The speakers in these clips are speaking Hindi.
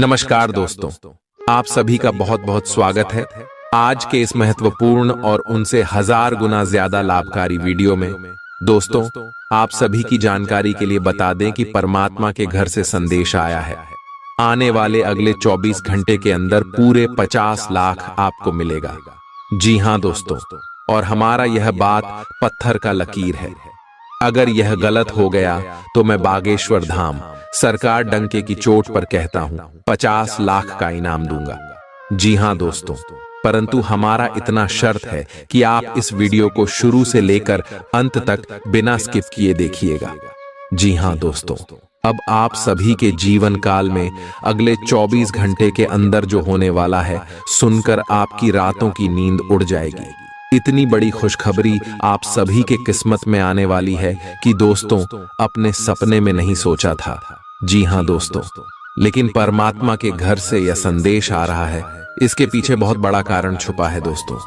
नमस्कार दोस्तों, आप सभी का बहुत बहुत स्वागत है आज के इस महत्वपूर्ण और उनसे 1000 गुना ज्यादा लाभकारी वीडियो में। दोस्तों, आप सभी की जानकारी के लिए बता दें कि परमात्मा के घर से संदेश आया है। आने वाले अगले 24 घंटे के अंदर पूरे 50 लाख आपको मिलेगा। जी हां दोस्तों, और हमारा यह बात पत्थर का लकीर है। अगर यह गलत हो गया तो मैं बागेश्वर धाम सरकार डंके की चोट पर कहता हूं 50 लाख का इनाम दूंगा। जी हां दोस्तों, परंतु हमारा इतना शर्त है कि आप इस वीडियो को शुरू से लेकर अंत तक बिना स्किप किए देखिएगा। जी हां दोस्तों, अब आप सभी के जीवन काल में अगले 24 घंटे के अंदर जो होने वाला है, सुनकर आपकी रातों की नींद उड़ जाएगी। इतनी बड़ी खुशखबरी आप सभी के किस्मत में आने वाली है कि दोस्तों अपने सपने में नहीं सोचा था। जी हां दोस्तों, लेकिन परमात्मा के घर से यह संदेश आ रहा है। इसके पीछे बहुत बड़ा कारण छुपा है दोस्तों।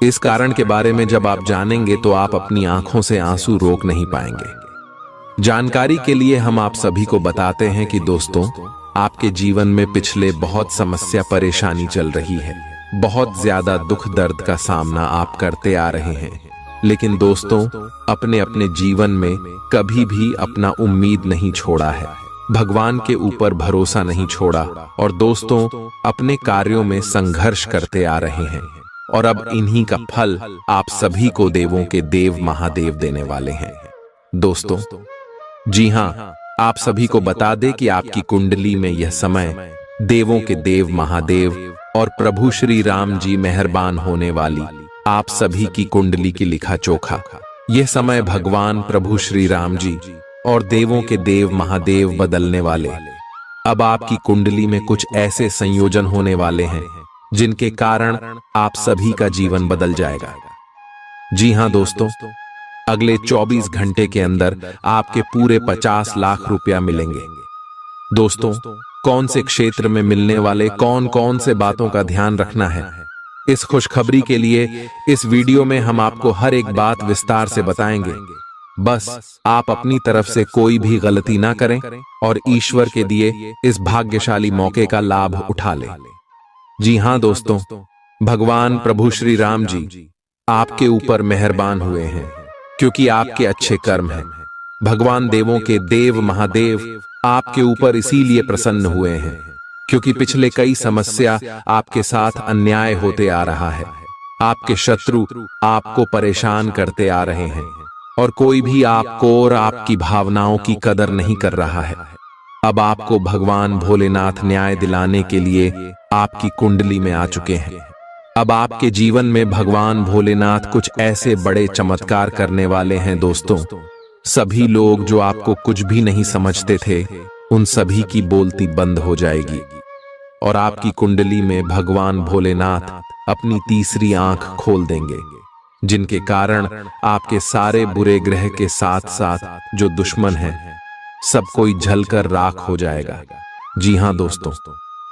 इस कारण के बारे में जब आप जानेंगे तो आप अपनी आंखों से आंसू रोक नहीं पाएंगे। जानकारी के लिए हम आप सभी को बताते हैं कि दोस्तों, आपके जीवन में पिछले बहुत समस्या परेशानी चल रही है। बहुत ज्यादा दुख दर्द का सामना आप करते आ रहे हैं, लेकिन दोस्तों अपने अपने जीवन में कभी भी अपना उम्मीद नहीं छोड़ा है, भगवान के ऊपर भरोसा नहीं छोड़ा और दोस्तों अपने कार्यों में संघर्ष करते आ रहे हैं। और अब इन्हीं का फल आप सभी को देवों के देव महादेव देने वाले हैं दोस्तों। जी हां, आप सभी को बता दें कि आपकी कुंडली में यह समय देवों के देव महादेव और प्रभु श्री राम जी मेहरबान होने वाली आप सभी की कुंडली की लिखा चोखा। यह समय भगवान प्रभु श्री राम जी और देवों के देव महादेव बदलने वाले। अब आपकी कुंडली में कुछ ऐसे संयोजन होने वाले हैं जिनके कारण आप सभी का जीवन बदल जाएगा। जी हां दोस्तों, अगले 24 घंटे के अंदर आपके पूरे 50 लाख रुपया मिलेंगे। दोस्तों, कौन से क्षेत्र में मिलने वाले कौन कौन से बातों का ध्यान रखना है, इस खुशखबरी के लिए इस वीडियो में हम आपको हर एक बात विस्तार से बताएंगे। बस आप अपनी तरफ से कोई भी गलती ना करें और ईश्वर के दिए इस भाग्यशाली मौके का लाभ उठा लें। जी हां दोस्तों, भगवान प्रभु श्री राम जी आपके ऊपर मेहरबान हुए हैं क्योंकि आपके अच्छे कर्म हैं। भगवान देवों के देव महादेव आपके ऊपर इसीलिए प्रसन्न हुए हैं क्योंकि पिछले कई समस्या आपके साथ अन्याय होते आ रहा है। आपके शत्रु आपको परेशान करते आ रहे हैं और कोई भी आपको और आपकी भावनाओं की कदर नहीं कर रहा है। अब आपको भगवान भोलेनाथ न्याय दिलाने के लिए आपकी कुंडली में आ चुके हैं। अब आपके जीवन में भगवान भोलेनाथ कुछ ऐसे बड़े चमत्कार करने वाले हैं दोस्तों। सभी लोग जो आपको कुछ भी नहीं समझते थे, उन सभी की बोलती बंद हो जाएगी और आपकी कुंडली में भगवान भोलेनाथ अपनी तीसरी आंख खोल देंगे, जिनके कारण आपके सारे बुरे ग्रह के साथ साथ जो दुश्मन हैं, सब कोई जलकर राख हो जाएगा। जी हां दोस्तों,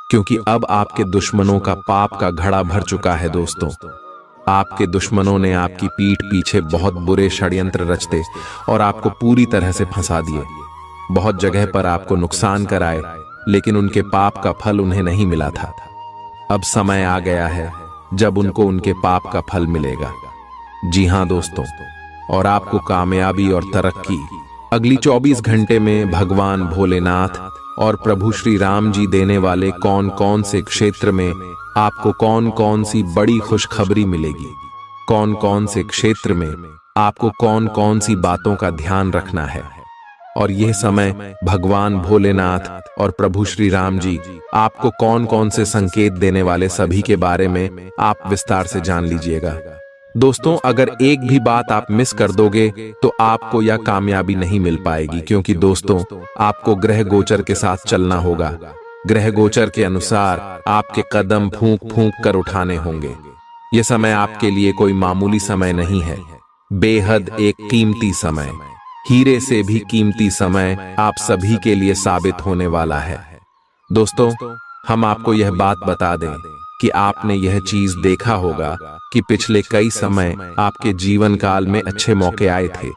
क्योंकि अब आपके दुश्मनों का पाप का घड़ा भर चुका है दोस्तों। आपके दुश्मनों ने आपकी पीठ पीछे बहुत बुरे षड्यंत्र रचते और आपको पूरी तरह से फंसा दिए। बहुत जगह पर आपको नुकसान कराए, लेकिन उनके पाप का फल उन्हें नहीं मिला था। अब समय आ गया है जब उनको उनके पाप का फल मिलेगा। जी हां दोस्तों, और आपको कामयाबी और तरक्की अगली 24 घंटे में भगवान भोलेनाथ और प्रभु श्री राम जी देने वाले कौन कौन से क्षेत्र में आपको कौन कौन सी बड़ी खुशखबरी मिलेगी, कौन कौन से क्षेत्र में आपको कौन कौन सी बातों का ध्यान रखना है। और यह समय भगवान भोलेनाथ और प्रभु श्री राम जी आपको कौन कौन से संकेत देने वाले, सभी के बारे में आप विस्तार से जान लीजिएगा। दोस्तों, अगर एक भी बात आप मिस कर दोगे तो आपको यह कामयाबी नहीं मिल पाएगी, क्योंकि दोस्तों आपको ग्रह गोचर के साथ चलना होगा। ग्रह गोचर के अनुसार आपके कदम फूंक फूंक कर उठाने होंगे। यह समय आपके लिए कोई मामूली समय नहीं है, बेहद एक कीमती समय, हीरे से भी कीमती समय आप सभी के लिए साबित होने वाला है। दोस्तों, हम आपको यह बात बता दें कि आपने यह चीज देखा होगा कि पिछले कई समय आपके जीवन काल में अच्छे मौके आए थे,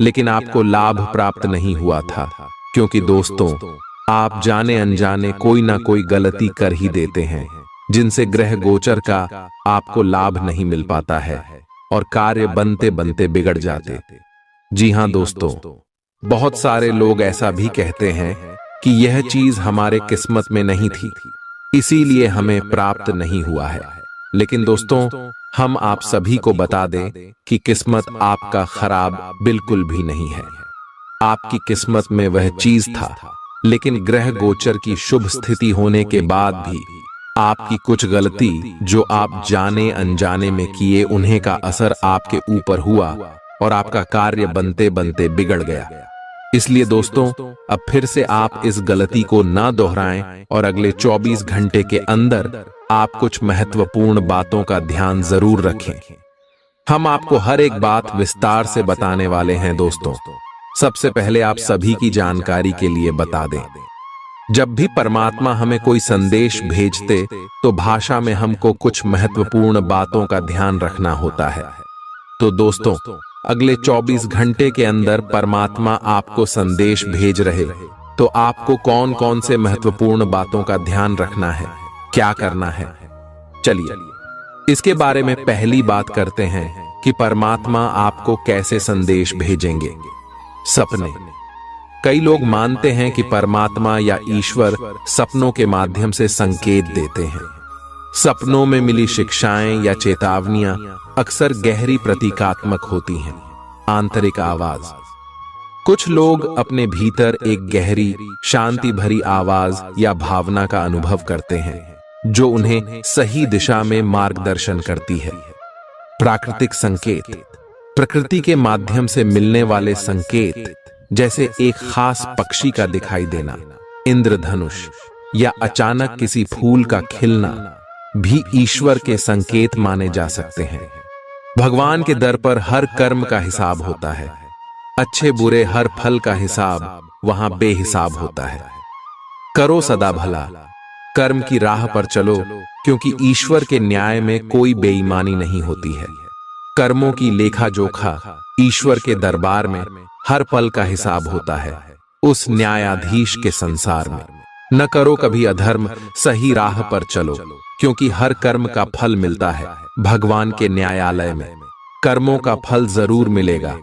लेकिन आपको लाभ प्राप्त नहीं हुआ था, क्योंकि दोस्तों आप जाने अनजाने कोई ना कोई गलती कर ही देते हैं, जिनसे ग्रह गोचर का आपको लाभ नहीं मिल पाता है और कार्य बनते बनते बिगड़ जाते। जी हां दोस्तों, बहुत सारे लोग ऐसा भी कहते हैं कि यह चीज हमारे किस्मत में नहीं थी, इसीलिए हमें प्राप्त नहीं हुआ है। लेकिन दोस्तों, हम आप सभी को बता दें कि किस्मत आपका खराब बिल्कुल भी नहीं है। आपकी किस्मत में वह चीज था, लेकिन ग्रह गोचर की शुभ स्थिति होने के बाद भी आपकी कुछ गलती जो आप जाने अनजाने में किए, उन्हें का असर आपके ऊपर हुआ और आपका कार्य बनते बनते बिगड़ गया। इसलिए दोस्तों, अब फिर से आप इस गलती को ना दोहराएं और अगले 24 घंटे के अंदर आप कुछ महत्वपूर्ण बातों का ध्यान जरूर रखें। हम आपको हर एक बात विस्तार से बताने वाले हैं दोस्तों। सबसे पहले आप सभी की जानकारी के लिए बता दें, जब भी परमात्मा हमें कोई संदेश भेजते तो भाषा में हमको कुछ महत्वपूर्ण बातों का ध्यान रखना होता है। तो दोस्तों, अगले 24 घंटे के अंदर परमात्मा आपको संदेश भेज रहे, तो आपको कौन कौन से महत्वपूर्ण बातों का ध्यान रखना है, क्या करना है, चलिए इसके बारे में पहली बात करते हैं कि परमात्मा आपको कैसे संदेश भेजेंगे। सपने। कई लोग मानते हैं कि परमात्मा या ईश्वर सपनों के माध्यम से संकेत देते हैं। सपनों में मिली शिक्षाएं या चेतावनियां अक्सर गहरी प्रतीकात्मक होती हैं। आंतरिक आवाज। कुछ लोग अपने भीतर एक गहरी शांति भरी आवाज या भावना का अनुभव करते हैं, जो उन्हें सही दिशा में मार्गदर्शन करती है। प्राकृतिक संकेत। प्रकृति के माध्यम से मिलने वाले संकेत, जैसे एक खास पक्षी का दिखाई देना, इंद्रधनुष या अचानक किसी फूल का खिलना, भी ईश्वर के संकेत माने जा सकते हैं। भगवान के दर पर हर कर्म का हिसाब होता है। अच्छे बुरे हर फल का हिसाब वहां बेहिसाब होता है। करो सदा भला, कर्म की राह पर चलो, क्योंकि ईश्वर के न्याय में कोई बेईमानी नहीं होती है। कर्मों की लेखा जोखा ईश्वर के दरबार में हर पल का हिसाब होता है, उस न्यायाधीश के संसार में। न करो कभी अधर्म, सही राह पर चलो, क्योंकि हर कर्म का फल मिलता है भगवान के न्यायालय में। कर्मों का फल जरूर मिलेगा,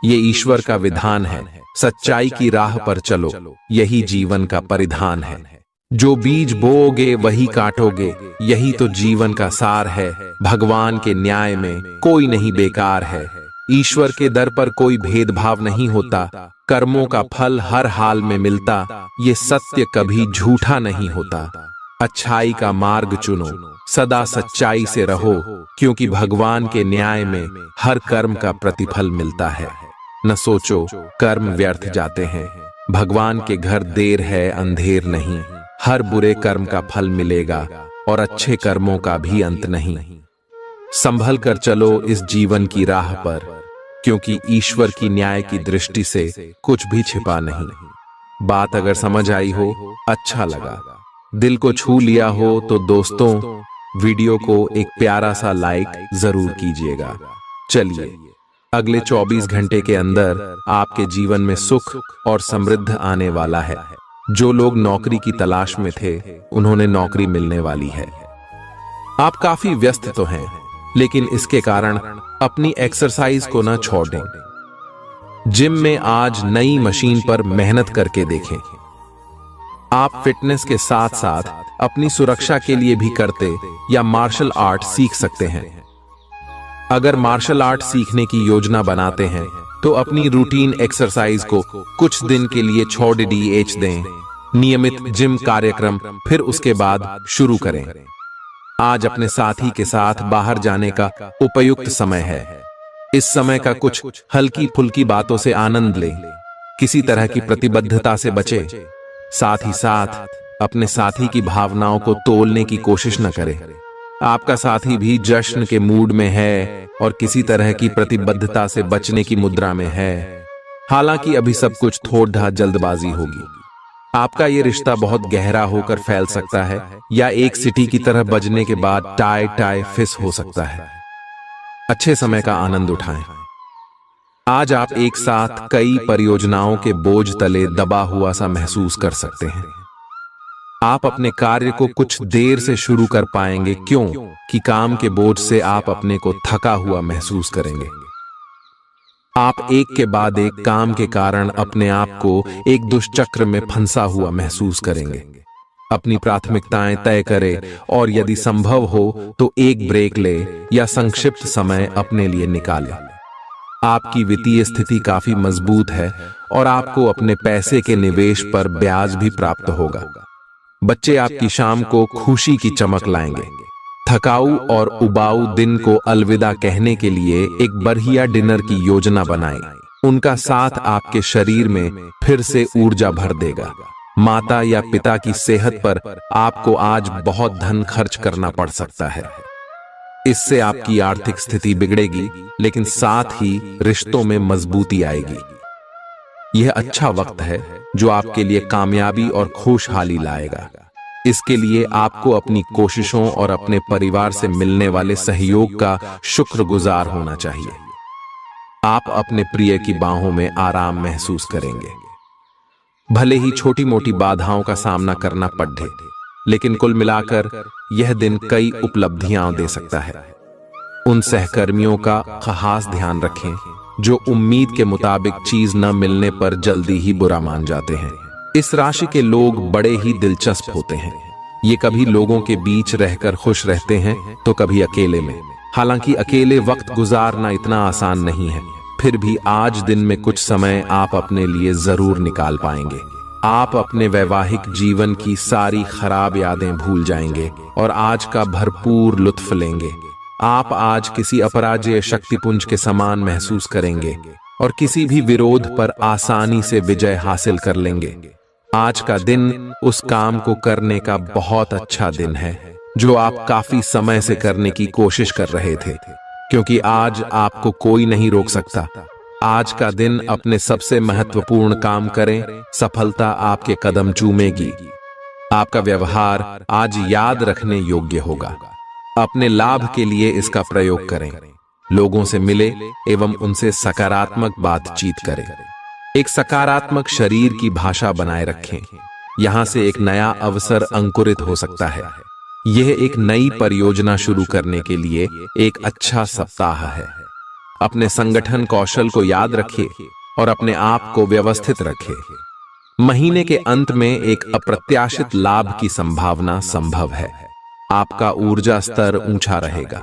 ये ईश्वर का विधान है। सच्चाई की राह पर चलो, यही जीवन का परिधान है। जो बीज बोओगे वही काटोगे, यही तो जीवन का सार है। भगवान के न्याय में कोई नहीं बेकार है। ईश्वर के दर पर कोई भेदभाव नहीं होता। कर्मों का फल हर हाल में मिलता, ये सत्य कभी झूठा नहीं होता। अच्छाई का मार्ग चुनो, सदा सच्चाई से रहो, क्योंकि भगवान के न्याय में हर कर्म का प्रतिफल मिलता है। न सोचो कर्म व्यर्थ जाते हैं, भगवान के घर देर है अंधेर नहीं। हर बुरे कर्म का फल मिलेगा और अच्छे कर्मों का भी अंत नहीं। संभल कर चलो इस जीवन की राह पर, क्योंकि ईश्वर की न्याय की दृष्टि से कुछ भी छिपा नहीं। बात अगर समझ आई हो, अच्छा लगा, दिल को छू लिया हो, तो दोस्तों वीडियो को एक प्यारा सा लाइक जरूर कीजिएगा। चलिए, अगले 24 घंटे के अंदर आपके जीवन में सुख और समृद्धि आने वाला है। जो लोग नौकरी की तलाश में थे, उन्होंने नौकरी मिलने वाली है। आप काफी व्यस्त तो हैं, लेकिन इसके कारण अपनी एक्सरसाइज को ना छोड़ दें। जिम में आज नई मशीन पर मेहनत करके देखें। आप फिटनेस के साथ साथ अपनी सुरक्षा के लिए भी करते या मार्शल आर्ट सीख सकते हैं। अगर मार्शल आर्ट सीखने की योजना बनाते हैं, तो अपनी रूटीन एक्सरसाइज को कुछ दिन के लिए छोड़ दें। नियमित जिम कार्यक्रम फिर उसके बाद शुरू करें। आज अपने साथी के साथ बाहर जाने का उपयुक्त समय है। इस समय का कुछ हल्की फुल्की बातों से आनंद लें, किसी तरह की प्रतिबद्धता से बचें। साथ ही साथ अपने साथी की भावनाओं को तोलने की कोशिश न करें। आपका साथी भी जश्न के मूड में है और किसी तरह की प्रतिबद्धता से बचने की मुद्रा में है। हालांकि अभी सब कुछ थोड़ा जल्दबाजी होगी। आपका ये रिश्ता बहुत गहरा होकर फैल सकता है, या एक सिटी की तरह बजने के बाद टाई फिस हो सकता है। अच्छे समय का आनंद उठाएं। आज आप एक साथ कई परियोजनाओं के बोझ तले दबा हुआ सा महसूस कर सकते हैं। आप अपने कार्य को कुछ देर से शुरू कर पाएंगे, क्यों कि काम के बोझ से आप अपने को थका हुआ महसूस करेंगे। आप एक के बाद एक काम के कारण अपने आप को एक दुष्चक्र में फंसा हुआ महसूस करेंगे। अपनी प्राथमिकताएं तय करें और यदि संभव हो तो एक ब्रेक ले या संक्षिप्त समय अपने लिए निकालें। आपकी वित्तीय स्थिति काफी मजबूत है और आपको अपने पैसे के निवेश पर ब्याज भी प्राप्त होगा। बच्चे आपकी शाम को खुशी की चमक लाएंगे। थकाऊ और उबाऊ दिन को अलविदा कहने के लिए एक बढ़िया डिनर की योजना बनाएं। उनका साथ आपके शरीर में फिर से ऊर्जा भर देगा। माता या पिता की सेहत पर आपको आज बहुत धन खर्च करना पड़ सकता है। इससे आपकी आर्थिक स्थिति बिगड़ेगी, लेकिन साथ ही रिश्तों में मजबूती आएगी। यह अच्छा वक्त है जो आपके लिए कामयाबी और खुशहाली लाएगा। इसके लिए आपको अपनी कोशिशों और अपने परिवार से मिलने वाले सहयोग का शुक्रगुजार होना चाहिए। आप अपने प्रिय की बाहों में आराम महसूस करेंगे। भले ही छोटी मोटी बाधाओं का सामना करना पड़े, लेकिन कुल मिलाकर यह दिन कई उपलब्धियां दे सकता है। उन सहकर्मियों का खास ध्यान रखें जो उम्मीद के मुताबिक चीज न मिलने पर जल्दी ही बुरा मान जाते हैं। इस राशि के लोग बड़े ही दिलचस्प होते हैं। ये कभी लोगों के बीच रहकर खुश रहते हैं तो कभी अकेले में। हालांकि अकेले वक्त गुजारना इतना आसान नहीं है, फिर भी आज दिन में कुछ समय आप अपने लिए जरूर निकाल पाएंगे। आप अपने वैवाहिक जीवन की सारी खराब यादें भूल जाएंगे और आज का भरपूर लुत्फ लेंगे। आप आज किसी अपराजेय शक्तिपुंज के समान महसूस करेंगे और किसी भी विरोध पर आसानी से विजय हासिल कर लेंगे। आज का दिन उस काम को करने का बहुत अच्छा दिन है जो आप काफी समय से करने की कोशिश कर रहे थे, क्योंकि आज आपको कोई नहीं रोक सकता। आज का दिन अपने सबसे महत्वपूर्ण काम करें, सफलता आपके कदम चूमेगी। आपका व्यवहार आज याद रखने योग्य होगा। अपने लाभ के लिए इसका प्रयोग करें। लोगों से मिले एवं उनसे सकारात्मक बातचीत करें। एक सकारात्मक शरीर की भाषा बनाए रखें। यहां से एक नया अवसर अंकुरित हो सकता है। यह एक नई परियोजना शुरू करने के लिए एक अच्छा सप्ताह है। अपने संगठन कौशल को याद रखिए और अपने आप को व्यवस्थित रखें। महीने के अंत में एक अप्रत्याशित लाभ की संभावना संभव है। आपका ऊर्जा स्तर ऊंचा रहेगा।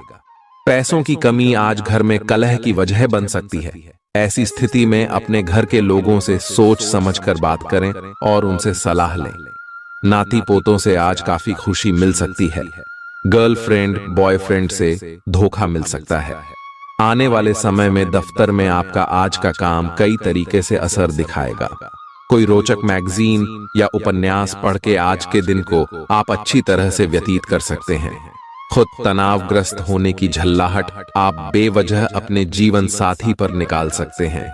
पैसों की कमी आज घर में कलह की वजह बन सकती है। ऐसी स्थिति में अपने घर के लोगों से सोच समझकर बात करें और उनसे सलाह लें। नाती पोतों से आज काफी खुशी मिल सकती है। गर्लफ्रेंड बॉयफ्रेंड से धोखा मिल सकता है। आने वाले समय में दफ्तर में आपका आज का काम कई तरीके से असर दिखाएगा। कोई रोचक मैगजीन या उपन्यास पढ़ के आज के दिन को आप अच्छी तरह से व्यतीत कर सकते हैं। खुद तनावग्रस्त होने की झल्लाहट आप बेवजह अपने जीवन साथी पर निकाल सकते हैं।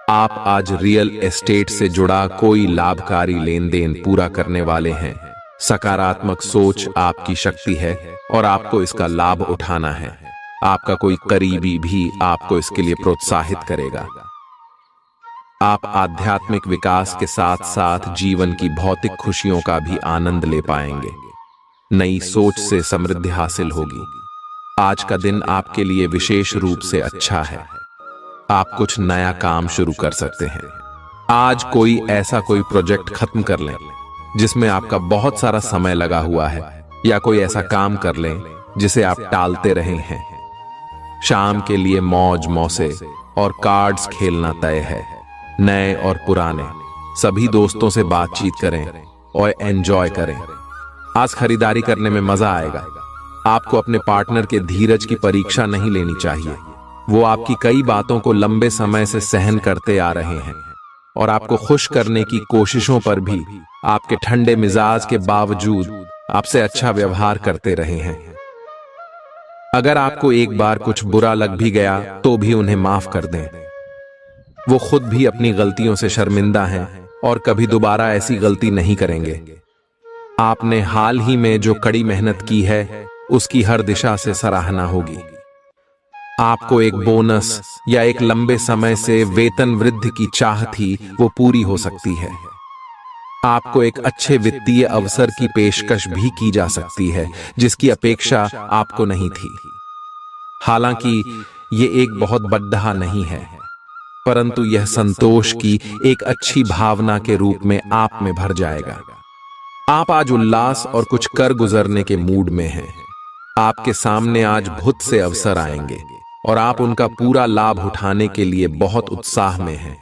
आप आज रियल एस्टेट से जुड़ा कोई लाभकारी लेन देन पूरा करने वाले हैं। सकारात्मक सोच आपकी शक्ति है और आपको इसका लाभ उठाना है। आपका कोई करीबी भी आपको इसके लिए प्रोत्साहित करेगा। आप आध्यात्मिक विकास के साथ साथ जीवन की भौतिक खुशियों का भी आनंद ले पाएंगे। नई सोच से समृद्धि हासिल होगी। आज का दिन आपके लिए विशेष रूप से अच्छा है। आप कुछ नया काम शुरू कर सकते हैं। आज कोई प्रोजेक्ट खत्म कर लें जिसमें आपका बहुत सारा समय लगा हुआ है, या कोई ऐसा काम कर लें जिसे आप टालते रहे हैं। शाम के लिए मौज मौसे और कार्ड्स खेलना तय है। नए और पुराने सभी दोस्तों से बातचीत करें और एंजॉय करें। आज खरीदारी करने में मजा आएगा। आपको अपने पार्टनर के धीरज की परीक्षा नहीं लेनी चाहिए। वो आपकी कई बातों को लंबे समय से सहन करते आ रहे हैं और आपको खुश करने की कोशिशों पर भी आपके ठंडे मिजाज के बावजूद आपसे अच्छा व्यवहार करते रहे हैं। अगर आपको एक बार कुछ बुरा लग भी गया तो भी उन्हें माफ कर दें। वो खुद भी अपनी गलतियों से शर्मिंदा हैं और कभी दोबारा ऐसी गलती नहीं करेंगे। आपने हाल ही में जो कड़ी मेहनत की है उसकी हर दिशा से सराहना होगी। आपको एक बोनस या एक लंबे समय से वेतन वृद्धि की चाह थी, वो पूरी हो सकती है। आपको एक अच्छे वित्तीय अवसर की पेशकश भी की जा सकती है जिसकी अपेक्षा आपको नहीं थी। हालांकि ये एक बहुत बड़ा नहीं है, परंतु यह संतोष की एक अच्छी भावना के रूप में आप में भर जाएगा। आप आज उल्लास और कुछ कर गुजरने के मूड में हैं। आपके सामने आज बहुत से अवसर आएंगे और आप उनका पूरा लाभ उठाने के लिए बहुत उत्साह में हैं।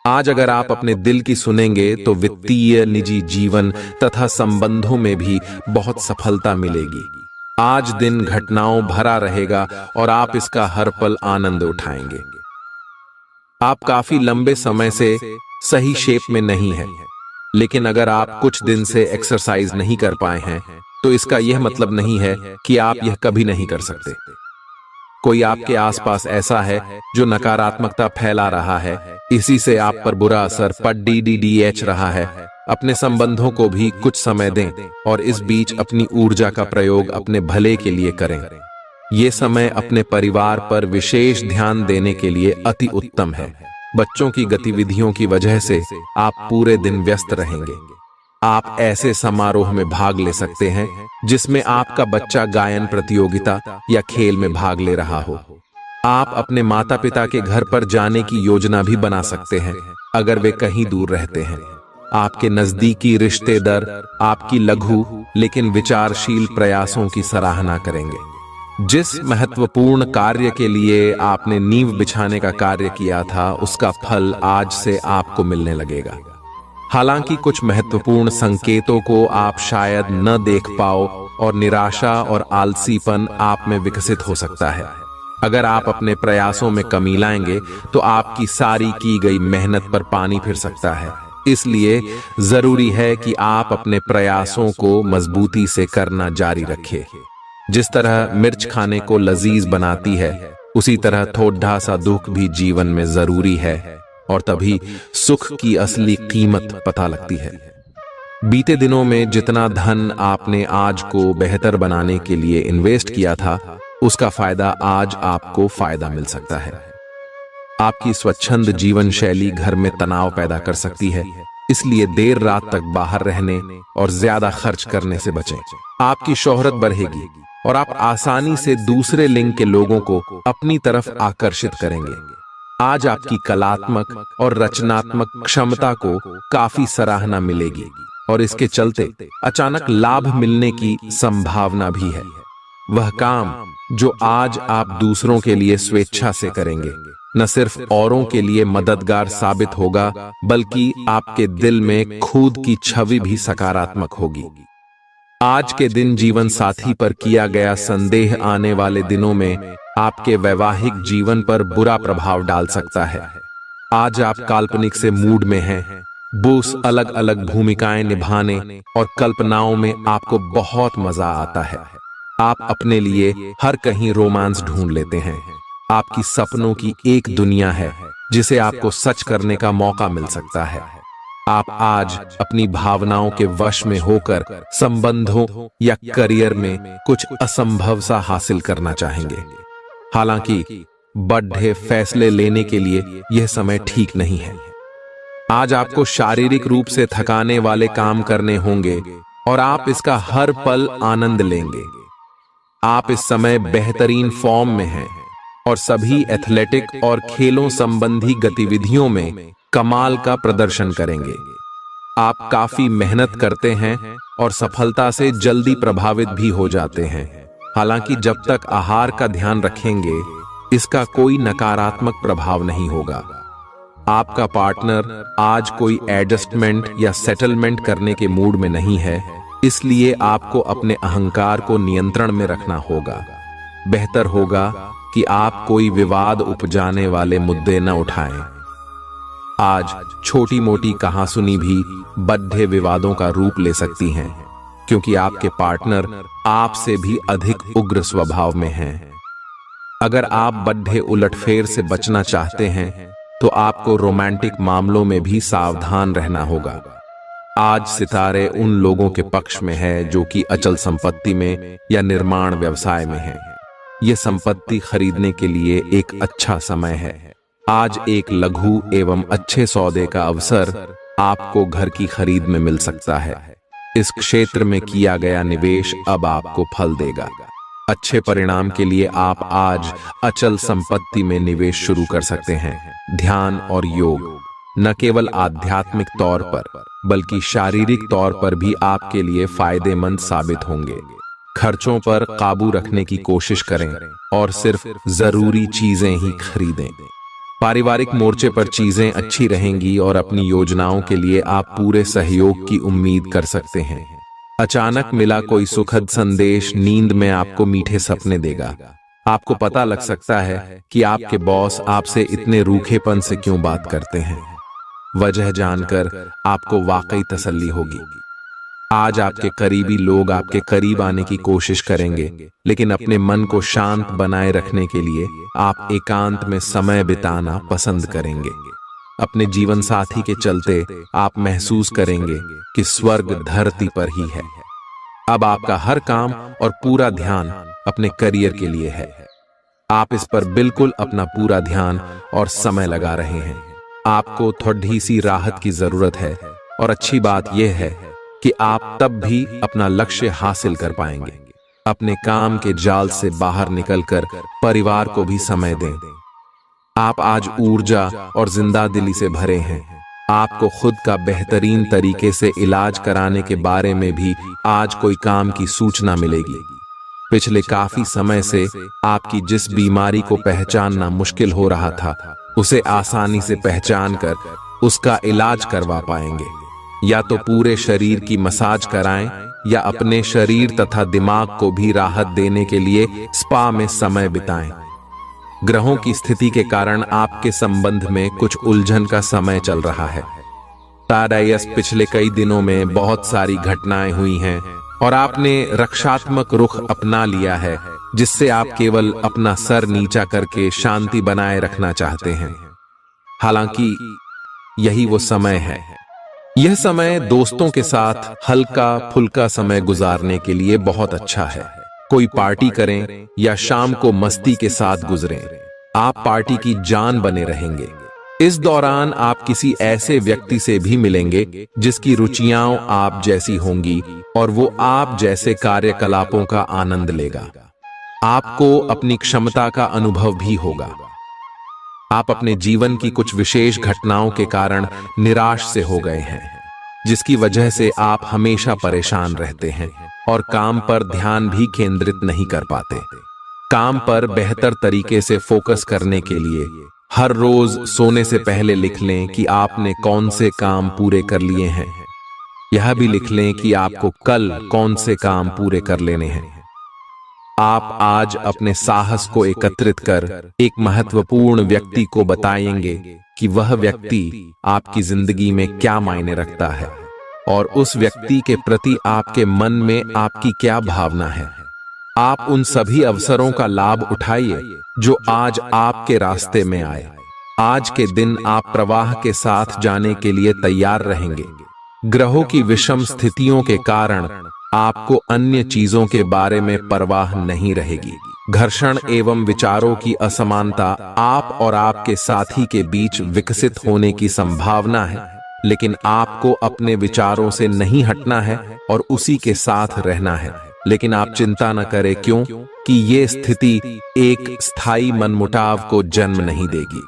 आज अगर आप अपने दिल की सुनेंगे तो वित्तीय, निजी जीवन तथा संबंधों में भी बहुत सफलता मिलेगी। आज दिन घटनाओं भरा रहेगा और आप इसका हर पल आनंद उठाएंगे। आप काफी लंबे समय से सही शेप में नहीं हैं, लेकिन अगर आप कुछ दिन से एक्सरसाइज नहीं कर पाए हैं तो इसका यह मतलब नहीं है कि आप यह कभी नहीं कर सकते। कोई आपके आसपास ऐसा है जो नकारात्मकता फैला रहा है, इसी से आप पर बुरा असर पड़ रहा है। अपने संबंधों को भी कुछ समय दें और इस बीच अपनी ऊर्जा का प्रयोग अपने भले के लिए करें। ये समय अपने परिवार पर विशेष ध्यान देने के लिए अति उत्तम है। बच्चों की गतिविधियों की वजह से आप पूरे दिन व्यस्त रहेंगे। आप ऐसे समारोह में भाग ले सकते हैं जिसमें आपका बच्चा गायन प्रतियोगिता या खेल में भाग ले रहा हो। आप अपने माता पिता के घर पर जाने की योजना भी बना सकते हैं अगर वे कहीं दूर रहते हैं। आपके नजदीकी रिश्तेदार आपकी लघु लेकिन विचारशील प्रयासों की सराहना करेंगे। जिस महत्वपूर्ण कार्य के लिए आपने नींव बिछाने का कार्य किया था, उसका फल आज से आपको मिलने लगेगा। हालांकि कुछ महत्वपूर्ण संकेतों को आप शायद न देख पाओ और निराशा और आलसीपन आप में विकसित हो सकता है। अगर आप अपने प्रयासों में कमी लाएंगे तो आपकी सारी की गई मेहनत पर पानी फिर सकता है। इसलिए जरूरी है कि आप अपने प्रयासों को मजबूती से करना जारी रखें। जिस तरह मिर्च खाने को लजीज बनाती है, उसी तरह थोड़ा सा दुख भी जीवन में जरूरी है और तभी सुख की असली कीमत पता लगती है। बीते दिनों में जितना धन आपने आज को बेहतर बनाने के लिए इन्वेस्ट किया था, उसका फायदा आज आपको फायदा मिल सकता है। आपकी स्वच्छंद जीवन शैली घर में तनाव पैदा कर सकती है, इसलिए देर रात तक बाहर रहने और ज्यादा खर्च करने से बचें। आपकी शोहरत बढ़ेगी और आप आसानी से दूसरे लिंग के लोगों को अपनी तरफ आकर्षित करेंगे। आज आपकी कलात्मक और रचनात्मक क्षमता को काफी सराहना मिलेगी और इसके चलते अचानक लाभ मिलने की संभावना भी है। वह काम जो आज आप दूसरों के लिए स्वेच्छा से करेंगे, न सिर्फ औरों के लिए मददगार साबित होगा, बल्कि आपके दिल में खुद की छवि भी सकारात्मक होगी। आज के दिन जीवन साथी पर किया गया संदेह आने वाले दिनों में आपके वैवाहिक जीवन पर बुरा प्रभाव डाल सकता है। आज आप काल्पनिक से मूड में हैं, बोस अलग अलग भूमिकाएं निभाने और कल्पनाओं में आपको बहुत मजा आता है। आप अपने लिए हर कहीं रोमांस ढूंढ लेते हैं। आपकी सपनों की एक दुनिया है जिसे आपको सच करने का मौका मिल सकता है। आप आज अपनी भावनाओं के वश में होकर संबंधों या करियर में कुछ असंभव सा हासिल करना चाहेंगे। हालांकि बड़े फैसले लेने के लिए यह समय ठीक नहीं है। आज आपको शारीरिक रूप से थकाने वाले काम करने होंगे और आप इसका हर पल आनंद लेंगे। आप इस समय बेहतरीन फॉर्म में हैं और सभी एथलेटिक और खेलों संबंधी गतिविधियों में कमाल का प्रदर्शन करेंगे। आप काफी मेहनत करते हैं और सफलता से जल्दी प्रभावित भी हो जाते हैं। हालांकि जब तक आहार का ध्यान रखेंगे, इसका कोई नकारात्मक प्रभाव नहीं होगा। आपका पार्टनर आज कोई एडजस्टमेंट या सेटलमेंट करने के मूड में नहीं है, इसलिए आपको अपने अहंकार को नियंत्रण में रखना होगा। बेहतर होगा कि आप कोई विवाद उपजाने वाले मुद्दे न उठाएं। आज छोटी मोटी कहासुनी भी बड़े विवादों का रूप ले सकती हैं, क्योंकि आपके पार्टनर आपसे भी अधिक उग्र स्वभाव में हैं। अगर आप बड़े उलटफेर से बचना चाहते हैं तो आपको रोमांटिक मामलों में भी सावधान रहना होगा। आज सितारे उन लोगों के पक्ष में है जो कि अचल संपत्ति में या निर्माण व्यवसाय में हैं। ये संपत्ति खरीदने के लिए एक अच्छा समय है। आज एक लघु एवं अच्छे सौदे का अवसर आपको घर की खरीद में मिल सकता है। इस क्षेत्र में किया गया निवेश अब आपको फल देगा। अच्छे परिणाम के लिए आप आज अचल संपत्ति में निवेश शुरू कर सकते हैं। ध्यान और योग न केवल आध्यात्मिक तौर पर बल्कि शारीरिक तौर पर भी आपके लिए फायदेमंद साबित होंगे। खर्चों पर काबू रखने की कोशिश करें और सिर्फ जरूरी चीजें ही खरीदें। पारिवारिक मोर्चे पर चीजें अच्छी रहेंगी और अपनी योजनाओं के लिए आप पूरे सहयोग की उम्मीद कर सकते हैं। अचानक मिला कोई सुखद संदेश नींद में आपको मीठे सपने देगा। आपको पता लग सकता है कि आपके बॉस आपसे इतने रूखेपन से क्यों बात करते हैं। वजह जानकर आपको वाकई तसल्ली होगी। आज आपके करीबी लोग आपके करीब आने की कोशिश करेंगे, लेकिन अपने मन को शांत बनाए रखने के लिए आप एकांत में समय बिताना पसंद करेंगे। अपने जीवन साथी के चलते आप महसूस करेंगे कि स्वर्ग धरती पर ही है। अब आपका हर काम और पूरा ध्यान अपने करियर के लिए है। आप इस पर बिल्कुल अपना पूरा ध्यान और समय लगा रहे हैं। आपको थोड़ी सी राहत की जरूरत है और अच्छी बात यह है कि आप तब भी अपना लक्ष्य हासिल कर पाएंगे। अपने काम के जाल से बाहर निकलकर परिवार को भी समय दें। आप आज ऊर्जा और जिंदादिली से भरे हैं। आपको खुद का बेहतरीन तरीके से इलाज कराने के बारे में भी आज कोई काम की सूचना मिलेगी। पिछले काफी समय से आपकी जिस बीमारी को पहचानना मुश्किल हो रहा था, उसे आसानी से पहचान कर उसका इलाज करवा पाएंगे। या तो पूरे शरीर की मसाज कराएं या अपने शरीर तथा दिमाग को भी राहत देने के लिए स्पा में समय बिताएं। ग्रहों की स्थिति के कारण आपके संबंध में कुछ उलझन का समय चल रहा है। तारायस पिछले कई दिनों में बहुत सारी घटनाएं हुई हैं और आपने रक्षात्मक रुख अपना लिया है, जिससे आप केवल अपना सर नीचा करके शांति बनाए रखना चाहते हैं। हालांकि यही वो समय है। यह समय दोस्तों के साथ हल्का फुल्का समय गुजारने के लिए बहुत अच्छा है। कोई पार्टी करें या शाम को मस्ती के साथ गुजरें। आप पार्टी की जान बने रहेंगे। इस दौरान आप किसी ऐसे व्यक्ति से भी मिलेंगे जिसकी रुचियां आप जैसी होंगी और वो आप जैसे कार्यकलापों का आनंद लेगा। आपको अपनी क्षमता का अनुभव भी होगा। आप अपने जीवन की कुछ विशेष घटनाओं के कारण निराश से हो गए हैं, जिसकी वजह से आप हमेशा परेशान रहते हैं और काम पर ध्यान भी केंद्रित नहीं कर पाते। काम पर बेहतर तरीके से फोकस करने के लिए हर रोज सोने से पहले लिख लें कि आपने कौन से काम पूरे कर लिए हैं। यह भी लिख लें कि आपको कल कौन से काम पूरे कर लेने हैं। आप आज अपने साहस को एकत्रित कर एक महत्वपूर्ण व्यक्ति को बताएंगे कि वह व्यक्ति आपकी जिंदगी में क्या मायने रखता है और उस व्यक्ति के प्रति आपके मन में आपकी क्या भावना है। आप उन सभी अवसरों का लाभ उठाइए जो आज आपके रास्ते में आए। आज के दिन आप प्रवाह के साथ जाने के लिए तैयार रहेंगे। ग्रहों की विषम स्थितियों के कारण आपको अन्य चीजों के बारे में परवाह नहीं रहेगी। घर्षण एवं विचारों की असमानता आप और आपके साथी के बीच विकसित होने की संभावना है, लेकिन आपको अपने विचारों से नहीं हटना है और उसी के साथ रहना है। लेकिन आप चिंता न करें, क्यों कि ये स्थिति एक स्थायी मनमुटाव को जन्म नहीं देगी।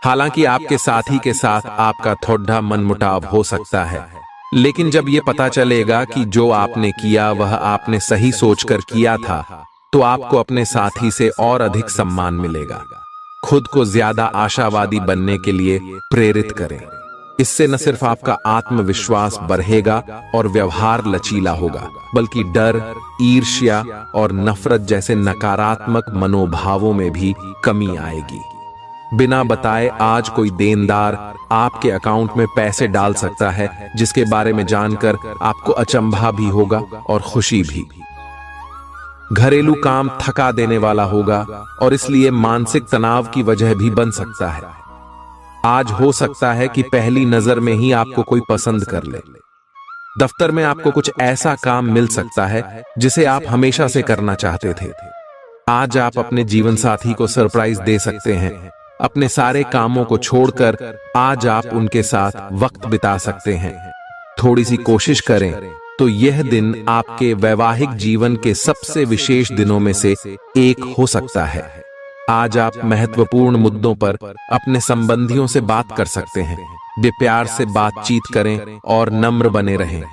हालांकि आपके साथी के साथ आपका थोड़ा मनमुटाव हो सकता है, लेकिन जब ये पता चलेगा कि जो आपने किया वह आपने सही सोचकर किया था, तो आपको अपने साथी से और अधिक सम्मान मिलेगा। खुद को ज्यादा आशावादी बनने के लिए प्रेरित करें। इससे न सिर्फ आपका आत्मविश्वास बढ़ेगा और व्यवहार लचीला होगा, बल्कि डर, ईर्ष्या और नफरत जैसे नकारात्मक मनोभावों में भी कमी आएगी। बिना बताए आज कोई देनदार आपके अकाउंट में पैसे डाल सकता है, जिसके बारे में जानकर आपको अचंभा भी होगा और खुशी भी। घरेलू काम थका देने वाला होगा और इसलिए मानसिक तनाव की वजह भी बन सकता है। आज हो सकता है कि पहली नजर में ही आपको कोई पसंद कर ले। दफ्तर में आपको कुछ ऐसा काम मिल सकता है जिसे आप हमेशा से करना चाहते थे। आज आप अपने जीवन साथी को सरप्राइज दे सकते हैं। अपने सारे कामों को छोड़कर आज आप उनके साथ वक्त बिता सकते हैं। थोड़ी सी कोशिश करें तो यह दिन आपके वैवाहिक जीवन के सबसे विशेष दिनों में से एक हो सकता है। आज आप महत्वपूर्ण मुद्दों पर अपने संबंधियों से बात कर सकते हैं। वे प्यार से बातचीत करें और नम्र बने रहें।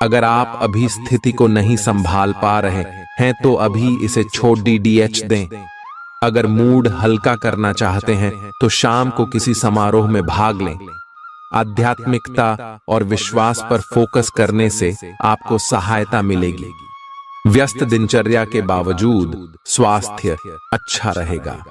अगर आप अभी स्थिति को नहीं संभाल पा रहे हैं तो अभी इसे छोड़ DDH दें। अगर मूड हल्का करना चाहते हैं तो शाम को किसी समारोह में भाग लें। आध्यात्मिकता और विश्वास पर फोकस करने से आपको सहायता मिलेगी। व्यस्त दिनचर्या के बावजूद स्वास्थ्य अच्छा रहेगा।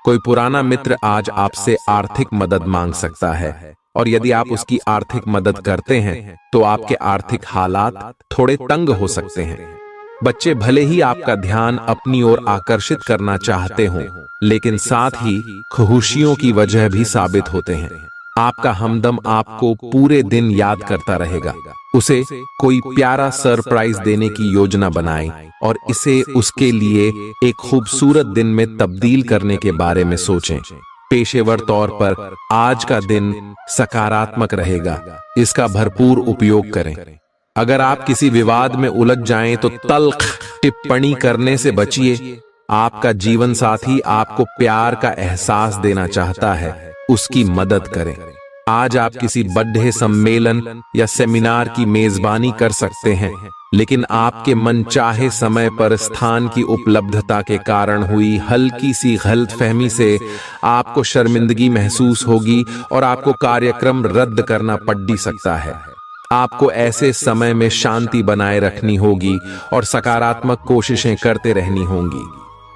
कोई पुराना मित्र आज आपसे आर्थिक मदद मांग सकता है और यदि आप उसकी आर्थिक मदद करते हैं तो आपके आर्थिक हालात थोड़े तंग हो सकते हैं। बच्चे भले ही आपका ध्यान अपनी ओर आकर्षित करना चाहते हों, लेकिन साथ ही खुशियों की वजह भी साबित होते हैं। आपका हमदम आपको पूरे दिन याद करता रहेगा। उसे कोई प्यारा सरप्राइज देने की योजना बनाएं और इसे उसके लिए एक खूबसूरत दिन में तब्दील करने के बारे में सोचें। पेशेवर तौर पर आज का दिन सकारात्मक रहेगा। इसका भरपूर उपयोग करें। अगर आप किसी विवाद में उलझ जाएं तो तल्ख टिप्पणी करने से बचिए। आपका जीवन साथी आपको प्यार का एहसास देना चाहता है, उसकी मदद करें। आज आप किसी बर्थडे सम्मेलन या सेमिनार की मेजबानी कर सकते हैं, लेकिन आपके मनचाहे समय पर स्थान की उपलब्धता के कारण हुई हल्की सी गलतफहमी से आपको शर्मिंदगी महसूस होगी और आपको कार्यक्रम रद्द करना पड़ भी सकता है। आपको ऐसे समय में शांति बनाए रखनी होगी और सकारात्मक कोशिशें करते रहनी होंगी।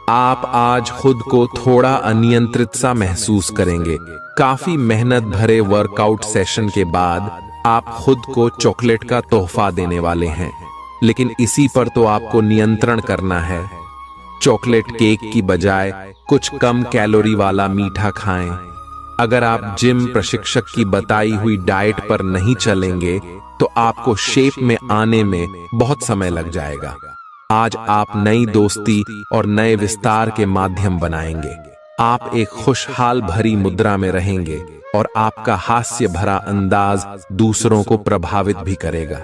आप आज खुद को थोड़ा अनियंत्रित सा महसूस करेंगे। काफी मेहनत भरे वर्कआउट सेशन के बाद आप खुद को चॉकलेट का तोहफा देने वाले हैं, लेकिन इसी पर तो आपको नियंत्रण करना है। चॉकलेट केक की बजाय कुछ कम कैलोरी वाला मीठा खाएं। अगर आप जिम प्रशिक्षक की बताई हुई डाइट पर नहीं चलेंगे तो आपको शेप में आने में बहुत समय लग जाएगा। आज आप नई दोस्ती और नए विस्तार के माध्यम बनाएंगे। आप एक खुशहाल भरी मुद्रा में रहेंगे और आपका हास्य भरा अंदाज दूसरों को प्रभावित भी करेगा।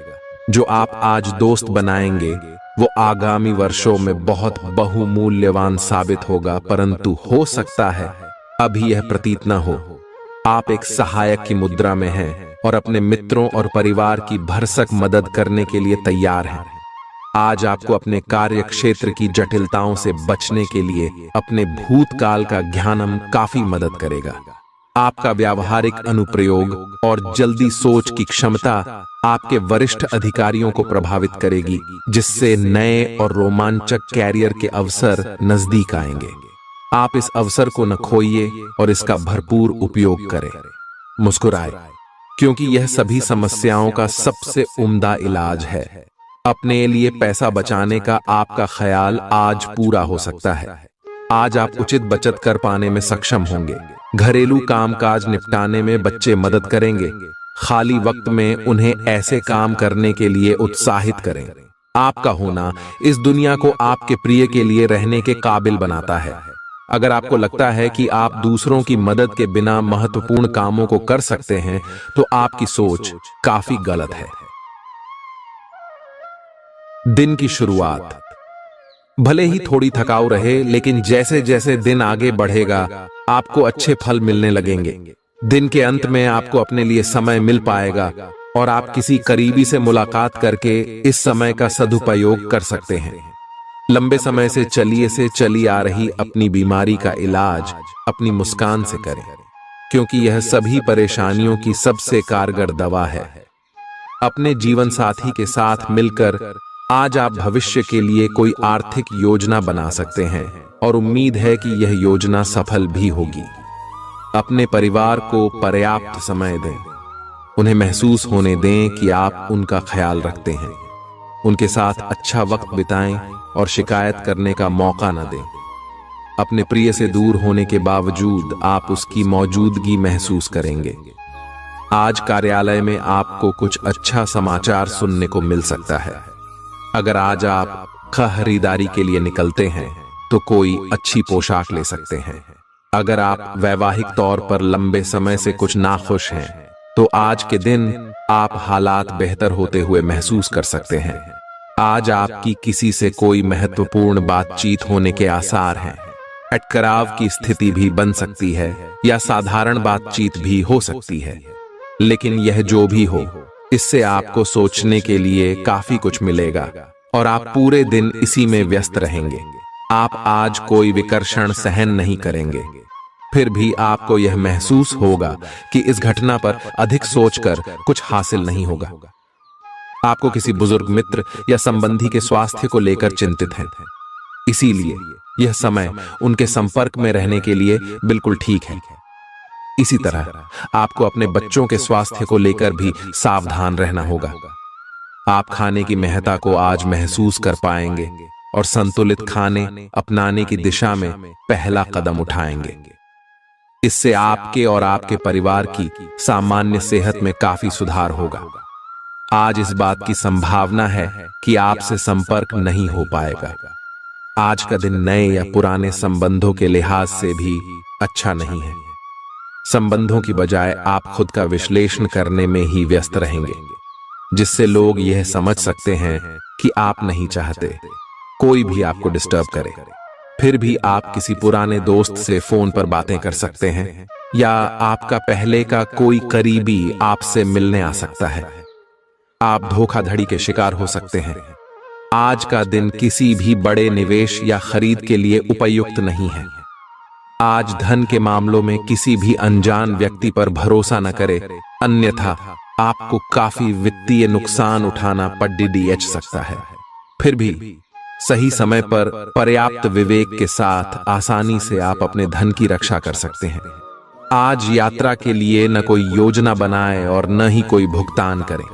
जो आप आज दोस्त बनाएंगे वो आगामी वर्षों में बहुत बहुमूल्यवान साबित होगा, परंतु हो सकता है अभी यह प्रतीत न हो। आप एक सहायक की मुद्रा में हैं और अपने मित्रों और परिवार की भरसक मदद करने के लिए तैयार हैं। आज आपको अपने कार्य क्षेत्र की जटिलताओं से बचने के लिए अपने भूतकाल का ज्ञानम काफी मदद करेगा। आपका व्यावहारिक अनुप्रयोग और जल्दी सोच की क्षमता आपके वरिष्ठ अधिकारियों को प्रभावित करेगी, जिससे नए और रोमांचक कैरियर के अवसर नजदीक आएंगे। आप इस अवसर को न खोइए और इसका भरपूर उपयोग करें। मुस्कुराएं, क्योंकि यह सभी समस्याओं का सबसे उम्दा इलाज है। अपने लिए पैसा बचाने का आपका ख्याल आज पूरा हो सकता है। आज आप उचित बचत कर पाने में सक्षम होंगे। घरेलू कामकाज निपटाने में बच्चे मदद करेंगे। खाली वक्त में उन्हें ऐसे काम करने के लिए उत्साहित करें। आपका होना इस दुनिया को आपके प्रिय के लिए रहने के काबिल बनाता है। अगर आपको लगता है कि आप दूसरों की मदद के बिना महत्वपूर्ण कामों को कर सकते हैं तो आपकी सोच काफी गलत है। दिन की शुरुआत भले ही थोड़ी थकाऊ रहे, लेकिन जैसे जैसे दिन आगे बढ़ेगा आपको अच्छे फल मिलने लगेंगे। दिन के अंत में आपको अपने लिए समय मिल पाएगा और आप किसी करीबी से मुलाकात करके इस समय का सदुपयोग कर सकते हैं। लंबे समय से चली आ रही अपनी बीमारी का इलाज अपनी मुस्कान से करें, क्योंकि यह सभी परेशानियों की सबसे कारगर दवा है। अपने जीवन साथी के साथ मिलकर आज आप भविष्य के लिए कोई आर्थिक योजना बना सकते हैं और उम्मीद है कि यह योजना सफल भी होगी। अपने परिवार को पर्याप्त समय दें। उन्हें महसूस होने दें कि आप उनका ख्याल रखते हैं। उनके साथ अच्छा वक्त बिताएं और शिकायत करने का मौका न दें। अपने प्रिय से दूर होने के बावजूद आप उसकी मौजूदगी महसूस करेंगे। आज कार्यालय में आपको कुछ अच्छा समाचार सुनने को मिल सकता है। अगर आज आप खरीदारी के लिए निकलते हैं तो कोई अच्छी पोशाक ले सकते हैं। अगर आप वैवाहिक तौर पर लंबे समय से कुछ नाखुश हैं, तो आज के दिन आप हालात बेहतर होते हुए महसूस कर सकते हैं। आज आपकी किसी से कोई महत्वपूर्ण बातचीत होने के आसार हैं। अटकराव की स्थिति भी बन सकती है या साधारण बातचीत भी हो सकती है, लेकिन यह जो भी हो, इससे आपको सोचने के लिए काफी कुछ मिलेगा और आप पूरे दिन इसी में व्यस्त रहेंगे। आप आज कोई विकर्षण सहन नहीं करेंगे। फिर भी आपको यह महसूस होगा कि इस घटना पर अधिक सोचकर कुछ हासिल नहीं होगा। आपको किसी बुजुर्ग मित्र या संबंधी के स्वास्थ्य को लेकर चिंतित हैं, इसीलिए यह समय उनके संपर्क में रहने के लिए बिल्कुल ठीक है। इसी तरह आपको अपने बच्चों के स्वास्थ्य को लेकर भी सावधान रहना होगा। आप खाने की महत्ता को आज महसूस कर पाएंगे और संतुलित खाने अपनाने की दिशा में पहला कदम उठाएंगे। इससे आपके और आपके परिवार की सामान्य सेहत में काफी सुधार होगा। आज इस बात की संभावना है कि आपसे संपर्क नहीं हो पाएगा। आज का दिन नए या पुराने संबंधों के लिहाज से भी अच्छा नहीं है। संबंधों की बजाय आप खुद का विश्लेषण करने में ही व्यस्त रहेंगे, जिससे लोग यह समझ सकते हैं कि आप नहीं चाहते कोई भी आपको डिस्टर्ब करे। फिर भी आप किसी पुराने दोस्त से फोन पर बातें कर सकते हैं या आपका पहले का कोई करीबी आपसे मिलने आ सकता है। आप धोखाधड़ी के शिकार हो सकते हैं। आज का दिन किसी भी बड़े निवेश या खरीद के लिए उपयुक्त नहीं है। आज धन के मामलों में किसी भी अनजान व्यक्ति पर भरोसा न करें, अन्यथा आपको काफी वित्तीय नुकसान उठाना पड़ सकता है। फिर भी सही समय पर पर्याप्त विवेक के साथ आसानी से आप अपने धन की रक्षा कर सकते हैं। आज यात्रा के लिए न कोई योजना बनाएं और न ही कोई भुगतान करें।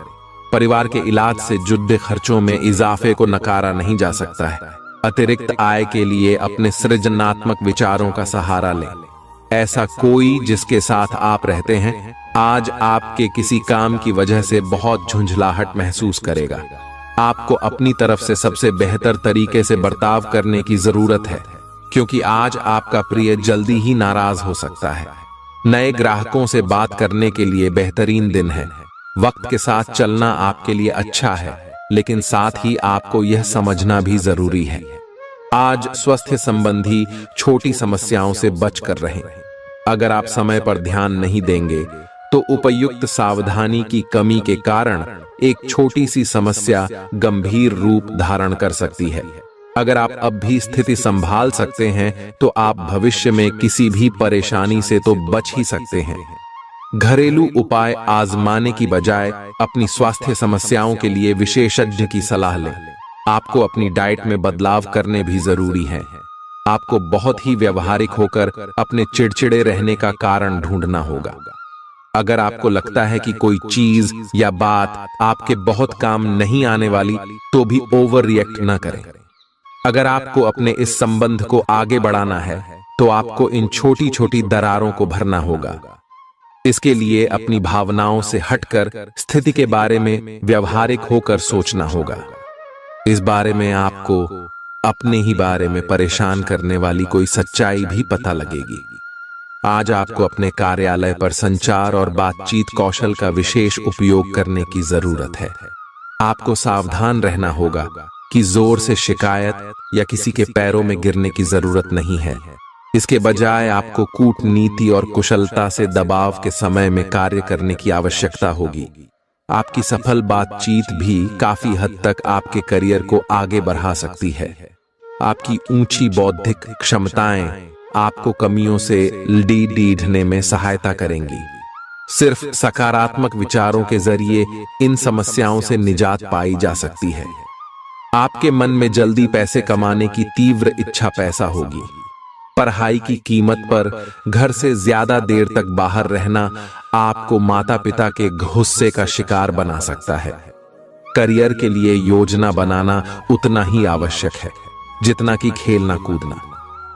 परिवार के इलाज से जुड़े खर्चों में इजाफे को नकारा नहीं जा सकता है। अतिरिक्त आय के लिए अपने सृजनात्मक विचारों का सहारा लें। ऐसा कोई जिसके साथ आप रहते हैं आज आपके किसी काम की वजह से बहुत झुंझलाहट महसूस करेगा। आपको अपनी तरफ से सबसे बेहतर तरीके से बर्ताव करने की जरूरत है, क्योंकि आज आपका प्रिय जल्दी ही नाराज हो सकता है। नए ग्राहकों से बात करने के लिए बेहतरीन दिन है। वक्त के साथ चलना आपके लिए अच्छा है, लेकिन साथ ही आपको यह समझना भी जरूरी है। आज स्वास्थ्य संबंधी छोटी समस्याओं से बचकर रहें। अगर आप समय पर ध्यान नहीं देंगे तो उपयुक्त सावधानी की कमी के कारण एक छोटी सी समस्या गंभीर रूप धारण कर सकती है। अगर आप अब भी स्थिति संभाल सकते हैं तो आप भविष्य में किसी भी परेशानी से तो बच ही सकते हैं। घरेलू उपाय आजमाने की बजाय अपनी स्वास्थ्य समस्याओं के लिए विशेषज्ञ की सलाह लें। आपको अपनी डाइट में बदलाव करने भी जरूरी है। आपको बहुत ही व्यवहारिक होकर अपने चिड़चिड़े रहने का कारण ढूंढना होगा। अगर आपको लगता है कि कोई चीज या बात आपके बहुत काम नहीं आने वाली, तो भी ओवर रिएक्ट न करें। अगर आपको अपने इस संबंध को आगे बढ़ाना है तो आपको इन छोटी छोटी दरारों को भरना होगा। इसके लिए अपनी भावनाओं से हटकर स्थिति के बारे में व्यवहारिक होकर सोचना होगा। इस बारे में आपको अपने ही बारे में परेशान करने वाली कोई सच्चाई भी पता लगेगी। आज आपको अपने कार्यालय पर संचार और बातचीत कौशल का विशेष उपयोग करने की जरूरत है। आपको सावधान रहना होगा कि जोर से शिकायत या किसी के पैरों में गिरने की जरूरत नहीं है। इसके बजाय आपको कूटनीति और कुशलता से दबाव के समय में कार्य करने की आवश्यकता होगी। आपकी सफल बातचीत भी काफी हद तक आपके करियर को आगे बढ़ा सकती है। आपकी ऊंची बौद्धिक क्षमताएं आपको कमियों से ढीढ़ने में सहायता करेंगी। सिर्फ सकारात्मक विचारों के जरिए इन समस्याओं से निजात पाई जा सकती है। आपके मन में जल्दी पैसे कमाने की तीव्र इच्छा पैदा होगी। पढ़ाई की कीमत पर घर से ज्यादा देर तक बाहर रहना आपको माता पिता के गुस्से का शिकार बना सकता है। करियर के लिए योजना बनाना उतना ही आवश्यक है जितना कि खेलना कूदना।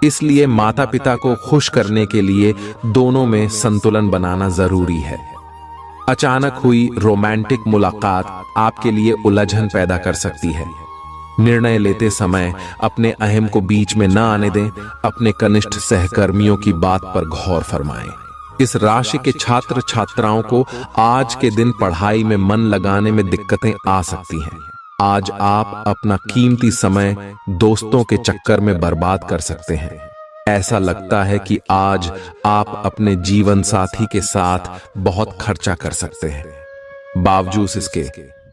इसलिए माता पिता को खुश करने के लिए दोनों में संतुलन बनाना जरूरी है। अचानक हुई रोमांटिक मुलाकात आपके लिए उलझन पैदा कर सकती है। निर्णय लेते समय अपने अहम को बीच में न आने दें। अपने कनिष्ठ सहकर्मियों की बात पर गौर फरमाएं। इस राशि के छात्र छात्राओं को आज के दिन पढ़ाई में मन लगाने में दिक्कतें आ सकती हैं। आज आप अपना कीमती समय दोस्तों के चक्कर में बर्बाद कर सकते हैं। ऐसा लगता है कि आज आप अपने जीवन साथी के साथ बहुत खर्चा कर सकते हैं। बावजूद इसके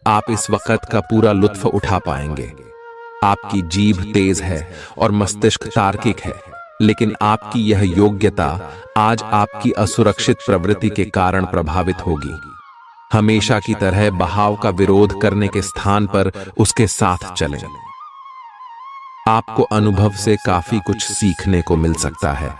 आप इस वक्त का पूरा लुत्फ उठा पाएंगे। आपकी जीभ तेज है और मस्तिष्क तार्किक है, लेकिन आपकी यह योग्यता आज आपकी असुरक्षित प्रवृत्ति के कारण प्रभावित होगी। हमेशा की तरह बहाव का विरोध करने के स्थान पर उसके साथ चलें। आपको अनुभव से काफी कुछ सीखने को मिल सकता है।